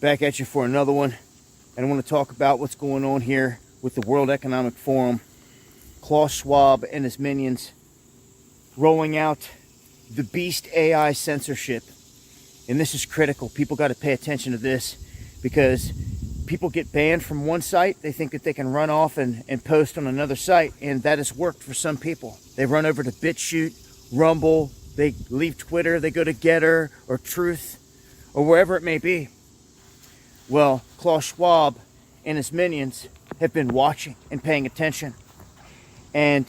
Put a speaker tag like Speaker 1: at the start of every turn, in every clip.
Speaker 1: Back at you for another one. And I want to talk about what's going on here with the World Economic Forum. Klaus Schwab and his minions rolling out the beast AI censorship. And this is critical. People got to pay attention to this because people get banned from one site. They think that they can run off and post on another site. And that has worked for some people. They run over to BitChute, Rumble, they leave Twitter, they go to Getter or Truth or wherever it may be. Well, Klaus Schwab and his minions have been watching and paying attention. And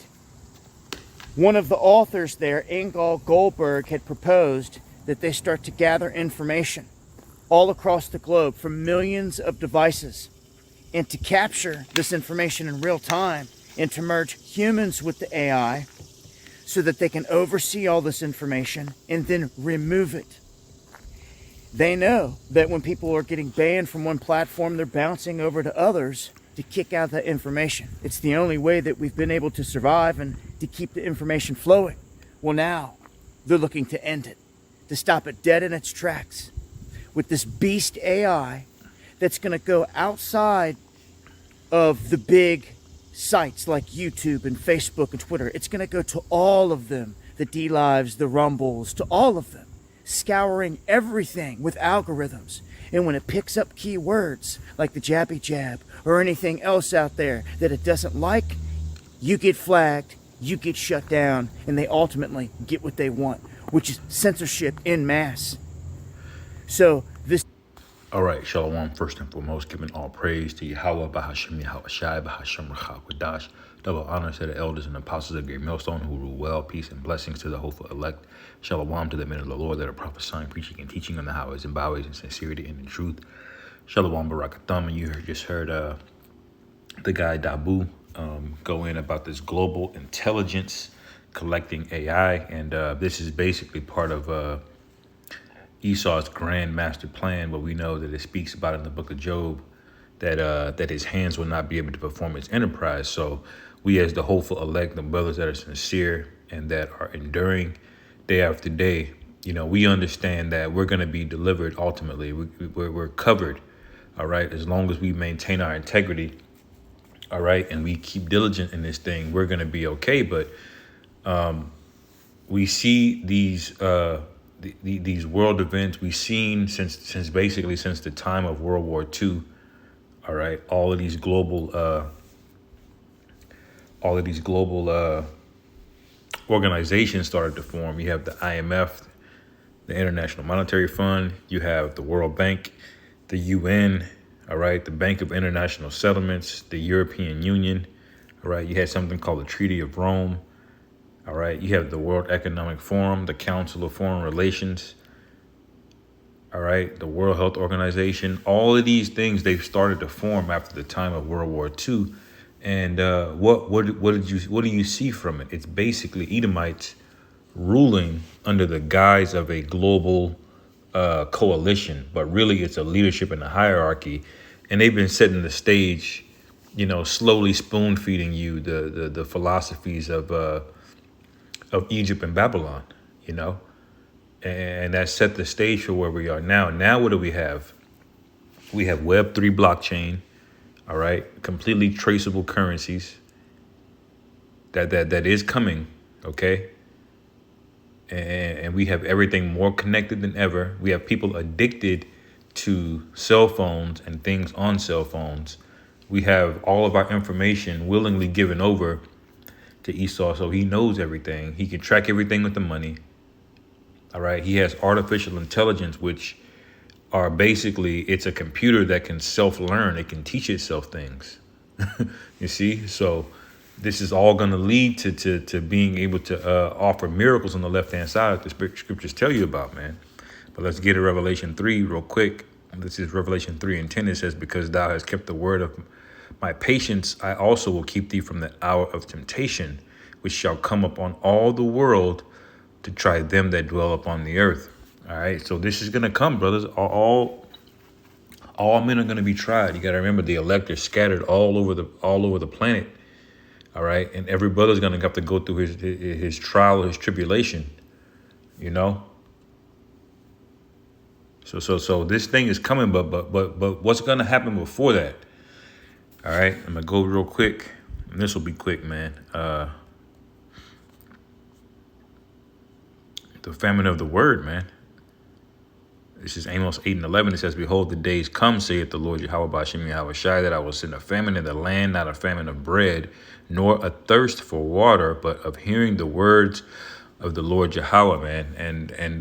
Speaker 1: one of the authors there, Ingal Goldberg, had proposed that they start to gather information all across the globe from millions of devices and to capture this information in real time and to merge humans with the AI so that they can oversee all this information and then remove it. They know that when people are getting banned from one platform, they're bouncing over to others to kick out that information. It's the only way that we've been able to survive and to keep the information flowing. Well, now they're looking to end it, to stop it dead in its tracks with this beast AI that's going to go outside of the big sites like YouTube and Facebook and Twitter. It's going to go to all of them, the D-Lives, the Rumbles, to all of them, scouring everything with algorithms. And when it picks up keywords like the jabby jab or anything else out there that it doesn't like, you get flagged, you get shut down, and they ultimately get what they want, which is censorship en masse. So this...
Speaker 2: All right, Shalom. First and foremost, giving all praise to Yahweh, Bahashem, Yahweh Shai, Bahashem, Rachawadash. Double honor to the elders and apostles of Great Millstone who rule well, peace and blessings to the hopeful elect. Shalom to the men of the Lord that are prophesying, preaching, and teaching on the highways and byways in sincerity and in truth. Shalom, Barakatham. And you just heard the guy Dabu go in about this global intelligence collecting AI. And this is basically part of Esau's grand master plan, but we know that it speaks about in the book of Job that his hands will not be able to perform his enterprise. So we as the hopeful elect, the brothers that are sincere and that are enduring day after day, we understand that we're going to be delivered ultimately. We're covered, all right, as long as we maintain our integrity, all right, and we keep diligent in this thing, we're going to be okay. But we see these world events we've seen since the time of World War II. All right, all of these global organizations started to form. You have the IMF, the International Monetary Fund. You have the World Bank, the UN. All right, the Bank of International Settlements, the European Union. All right, you had something called the Treaty of Rome. All right, you have the World Economic Forum, the Council of Foreign Relations, all right, the World Health Organization. All of these things, they've started to form after the time of World War II. And what do you see from it? It's basically Edomites ruling under the guise of a global coalition, but really it's a leadership and a hierarchy. And they've been setting the stage, slowly spoon feeding you the philosophies of Egypt and Babylon, and that set the stage for where we are now. Now, what do we have? We have Web3 blockchain, all right, completely traceable currencies that is coming, okay? And we have everything more connected than ever. We have people addicted to cell phones and things on cell phones. We have all of our information willingly given over to Esau, so he knows everything. He can track everything with the money. All right. He has artificial intelligence, which are basically, it's a computer that can self-learn. It can teach itself things. You see? So this is all going to lead to being able to offer miracles on the left-hand side, the scriptures tell you about, man. But let's get to Revelation 3 real quick. This is Revelation 3:10. It says, because thou hast kept the word of my patience, I also will keep thee from the hour of temptation, which shall come upon all the world to try them that dwell upon the earth. All right. So this is going to come, brothers. All men are going to be tried. You got to remember the elect are scattered all over the planet. All right. And every brother's going to have to go through his trial, his tribulation, So this thing is coming, but what's gonna happen before that? All right, I'm gonna go real quick, and this will be quick, man. The famine of the word, man. This is Amos 8:11. It says, "Behold, the days come, saith the Lord Yahweh Ba'ashem Yahweh Shai, that I will send a famine in the land, not a famine of bread, nor a thirst for water, but of hearing the words of the Lord Yahweh," man. And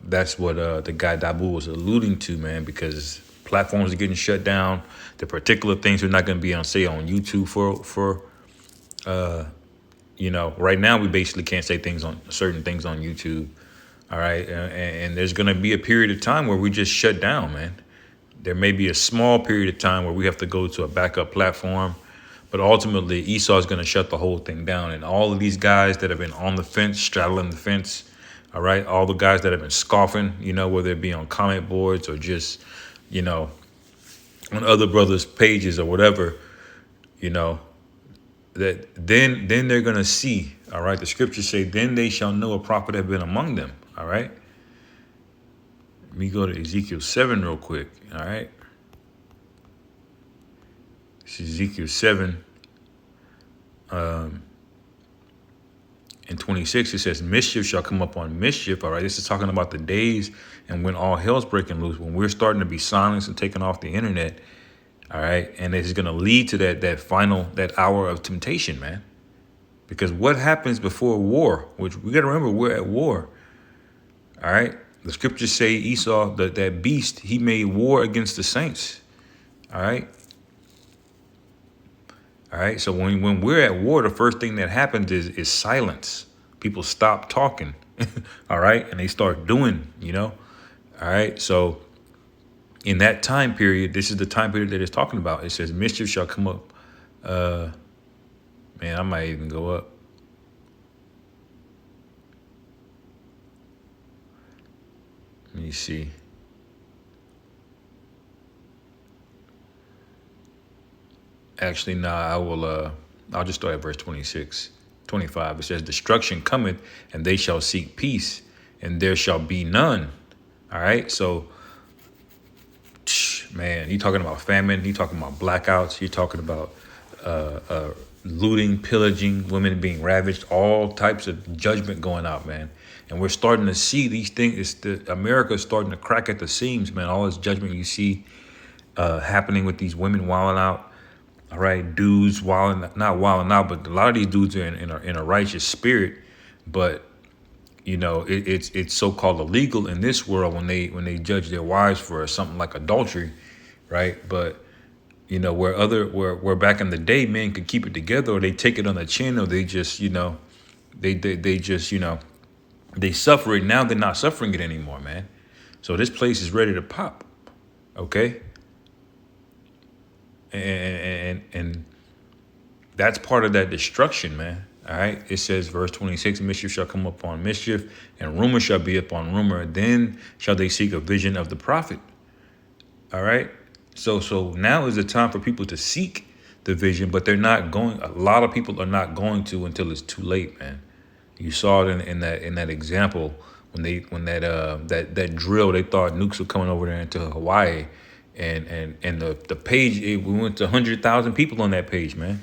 Speaker 2: that's what the guy Dabu was alluding to, man, because platforms are getting shut down. The particular things are not going to be on say on YouTube for right now we basically can't say things on certain things on YouTube. All right. And there's going to be a period of time where we just shut down, man. There may be a small period of time where we have to go to a backup platform, but ultimately Esau is going to shut the whole thing down. And all of these guys that have been on the fence, straddling the fence, all right, all the guys that have been scoffing, whether it be on comment boards or just, on other brothers' pages or whatever, that then they're going to see, all right, the scriptures say, then they shall know a prophet have been among them, all right. Let me go to Ezekiel 7 real quick, all right. This is Ezekiel 7 and 26. It says, mischief shall come upon mischief, all right. This is talking about the days and when all hell's breaking loose, when we're starting to be silenced and taken off the internet, all right. And it's going to lead to that hour of temptation, man. Because what happens before war, which we got to remember, we're at war. All right. The scriptures say Esau, that beast, he made war against the saints. All right. All right. So when we're at war, the first thing that happens is silence. People stop talking. All right. And they start doing, All right. So in that time period, this is the time period that it's talking about. It says mischief shall come up. Man, I might even go up. Let me see. Actually, I'll just start at verse 26, 25. It says, destruction cometh, and they shall seek peace, and there shall be none. All right. So, man, you talking about famine, you talking about blackouts, you're talking about looting, pillaging, women being ravaged, all types of judgment going out, man. And we're starting to see these things. America is starting to crack at the seams, man. All this judgment you see happening with these women wilding out. All right, dudes not wilding out, but a lot of these dudes are in a righteous spirit. But it's so-called illegal in this world when they judge their wives for something like adultery, right? But where back in the day, men could keep it together, or they take it on the chin, or they just, they suffer it. Now they're not suffering it anymore, man. So this place is ready to pop. Okay. And that's part of that destruction, man. All right. It says, verse 26, mischief shall come upon mischief, and rumor shall be upon rumor. Then shall they seek a vision of the prophet. All right. So now is the time for people to seek the vision, but they're not going. A lot of people are not going to until it's too late, man. You saw it in that example when that drill. They thought nukes were coming over there into Hawaii, and the page, we went to 100,000 people on that page, man.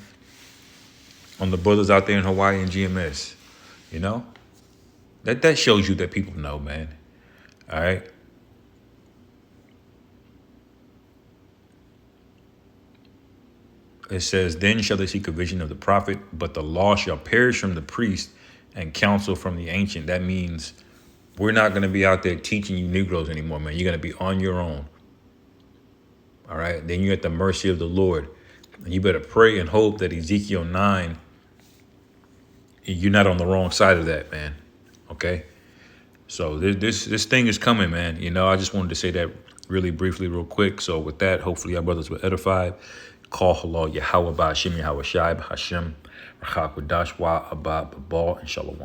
Speaker 2: On the brothers out there in Hawaii and GMS, that shows you that people know, man. All right. It says, then shall they seek a vision of the prophet, but the law shall perish from the priest and counsel from the ancient. That means we're not going to be out there teaching you Negroes anymore, man. You're going to be on your own. All right. Then you're at the mercy of the Lord. And you better pray and hope that Ezekiel 9, you're not on the wrong side of that, man. Okay. So this thing is coming, man. I just wanted to say that really briefly, real quick. So with that, hopefully our brothers were edified. Call halal Yahweh Ba'ashem Yahweh Shai B'Hashem Rachak Wadash Wa Abba Babal and Shalom.